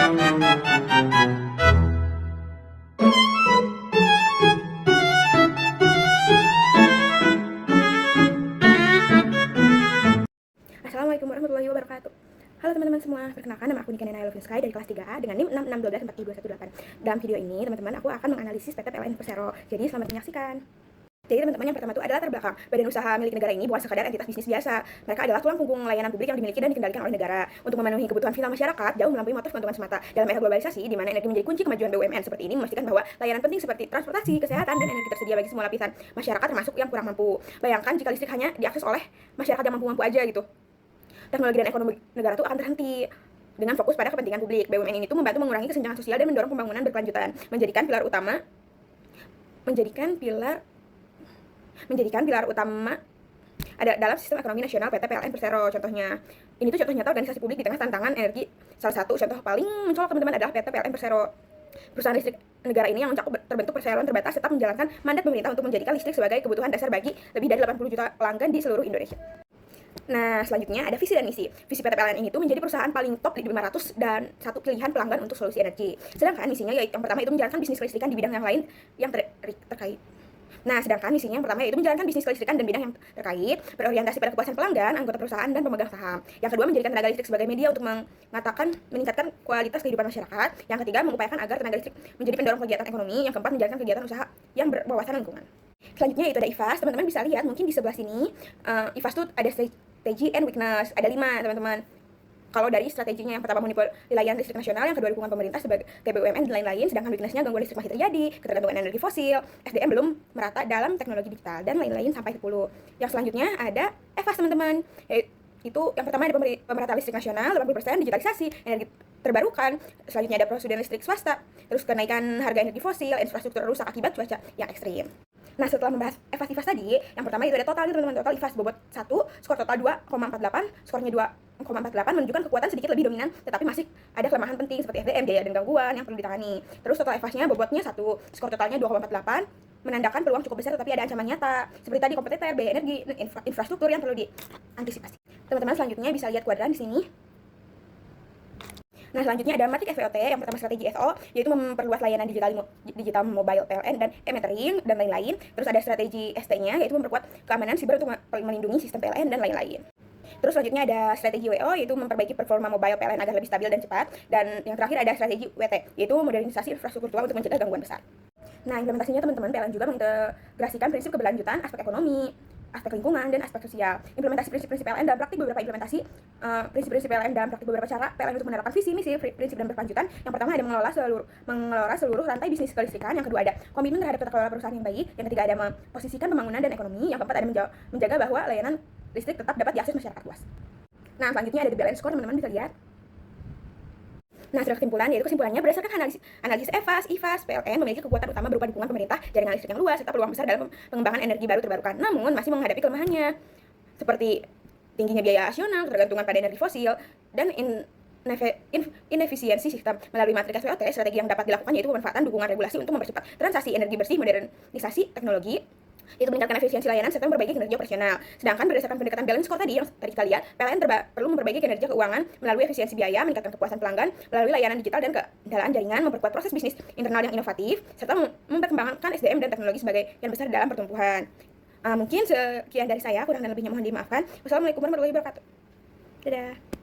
Assalamualaikum warahmatullahi wabarakatuh. Halo teman-teman semua, perkenalkan nama aku Niken Nayla Sky dari kelas 3A dengan NIM 661242218. Dalam video ini, teman-teman, aku akan menganalisis PT PLN Persero. Jadi, selamat menyaksikan. Jadi teman-teman, yang pertama itu adalah latar belakang. Badan usaha milik negara ini bukan sekadar entitas bisnis biasa. Mereka adalah tulang punggung layanan publik yang dimiliki dan dikendalikan oleh negara untuk memenuhi kebutuhan vital masyarakat jauh melampaui motif keuntungan semata. Dalam era globalisasi di mana energi menjadi kunci kemajuan BUMN seperti ini memastikan bahwa layanan penting seperti transportasi, kesehatan, dan energi tersedia bagi semua lapisan masyarakat termasuk yang kurang mampu. Bayangkan jika listrik hanya diakses oleh masyarakat yang mampu-mampu aja gitu. Teknologi dan ekonomi negara itu akan terhenti. Dengan fokus pada kepentingan publik, BUMN ini tuh membantu mengurangi kesenjangan sosial dan mendorong pembangunan berkelanjutan, menjadikan pilar utama ada dalam sistem ekonomi nasional PT PLN Persero. Contohnya, ini tuh contoh nyata organisasi publik di tengah tantangan energi. Salah satu contoh paling mencolok teman-teman adalah PT PLN Persero. Perusahaan listrik negara ini yang terbentuk perseroan terbatas tetap menjalankan mandat pemerintah untuk menjadikan listrik sebagai kebutuhan dasar bagi lebih dari 80 juta pelanggan di seluruh Indonesia. Nah, selanjutnya ada visi dan misi. Visi PT PLN ini tuh menjadi perusahaan paling top di 500 dan satu pilihan pelanggan untuk solusi energi. Sedangkan misinya yaitu yang pertama itu menjalankan bisnis kelistrikan di bidang yang lain yang terkait. Nah, sedangkan misinya yang pertama yaitu menjalankan bisnis kelistrikan dan bidang yang terkait, berorientasi pada kepuasan pelanggan, anggota perusahaan, dan pemegang saham. Yang kedua, menjadikan tenaga listrik sebagai media untuk meningkatkan kualitas kehidupan masyarakat. Yang ketiga, mengupayakan agar tenaga listrik menjadi pendorong kegiatan ekonomi. Yang keempat, menjalankan kegiatan usaha yang berwawasan lingkungan. Selanjutnya itu ada IFAS. Teman-teman bisa lihat mungkin di sebelah sini, IFAS tuh ada strategi and weakness, ada 5 teman-teman. Kalau dari strateginya yang pertama monopoli layanan listrik nasional, yang kedua dukungan pemerintah sebagai BUMN dan lain-lain, sedangkan weaknessnya gangguan listrik masih terjadi, ketergantungan energi fosil, SDM belum merata dalam teknologi digital, dan lain-lain sampai 10. Yang selanjutnya ada EVAS teman-teman, itu yang pertama ada pemerataan listrik nasional 80%, digitalisasi, energi terbarukan, selanjutnya ada prosedur listrik swasta, terus kenaikan harga energi fosil, infrastruktur rusak akibat cuaca yang ekstrim. Nah, setelah membahas IFAS tadi, yang pertama itu ada total teman-teman, total IFAS bobot 1, skor total 2,48, skornya 2,48 menunjukkan kekuatan sedikit lebih dominan, tetapi masih ada kelemahan penting seperti SDM, biaya dan gangguan yang perlu ditangani. Terus total IFAS-nya bobotnya 1, skor totalnya 2,48, menandakan peluang cukup besar tetapi ada ancaman nyata. Seperti tadi kompetitor, biaya energi, infrastruktur yang perlu diantisipasi. Teman-teman selanjutnya bisa lihat kuadran di sini. Nah, selanjutnya ada matrik SVOT, yang pertama strategi SO, yaitu memperluas layanan digital mobile PLN dan e-metering dan lain-lain. Terus ada strategi ST-nya, yaitu memperkuat keamanan siber untuk melindungi sistem PLN dan lain-lain. Terus selanjutnya ada strategi WO, yaitu memperbaiki performa mobile PLN agar lebih stabil dan cepat. Dan yang terakhir ada strategi WT, yaitu modernisasi infrastruktur tua untuk mencegah gangguan besar. Nah, implementasinya teman-teman, PLN juga mengintegrasikan prinsip keberlanjutan, aspek ekonomi, aspek lingkungan, dan aspek sosial. Implementasi prinsip-prinsip PLN dalam praktik beberapa implementasi, prinsip-prinsip PLN dalam praktik beberapa cara PLN untuk menerapkan visi, misi, prinsip, dan berkelanjutan. Yang pertama ada mengelola seluruh rantai bisnis kelistrikan. Yang kedua ada komitmen terhadap tata kelola perusahaan yang baik. Yang ketiga ada memposisikan pembangunan dan ekonomi. Yang keempat ada menjaga bahwa layanan listrik tetap dapat diakses masyarakat luas. Nah, selanjutnya ada di BLN score, teman-teman bisa lihat. Nah, sudah kesimpulan, yaitu kesimpulannya berdasarkan analisis EVAS, IFAS, PLN memiliki kekuatan utama berupa dukungan pemerintah, jaringan listrik yang luas, serta peluang besar dalam pengembangan energi baru terbarukan. Namun, masih menghadapi kelemahannya, seperti tingginya biaya nasional, ketergantungan pada energi fosil, dan inefisiensi sistem. Melalui matriks SWOT, strategi yang dapat dilakukan yaitu pemanfaatan dukungan regulasi untuk mempercepat transisi energi bersih, modernisasi teknologi, itu meningkatkan efisiensi layanan serta memperbaiki kinerja operasional. Sedangkan berdasarkan pendekatan balance score tadi yang tadi kita lihat, PLN perlu memperbaiki kinerja keuangan melalui efisiensi biaya, meningkatkan kepuasan pelanggan melalui layanan digital dan kendalaan jaringan, memperkuat proses bisnis internal yang inovatif, serta memperkembangkan SDM dan teknologi sebagai yang besar dalam pertumbuhan. Mungkin sekian dari saya, kurang dan lebihnya mohon dimaafkan. Wassalamualaikum warahmatullahi wabarakatuh. Dadah.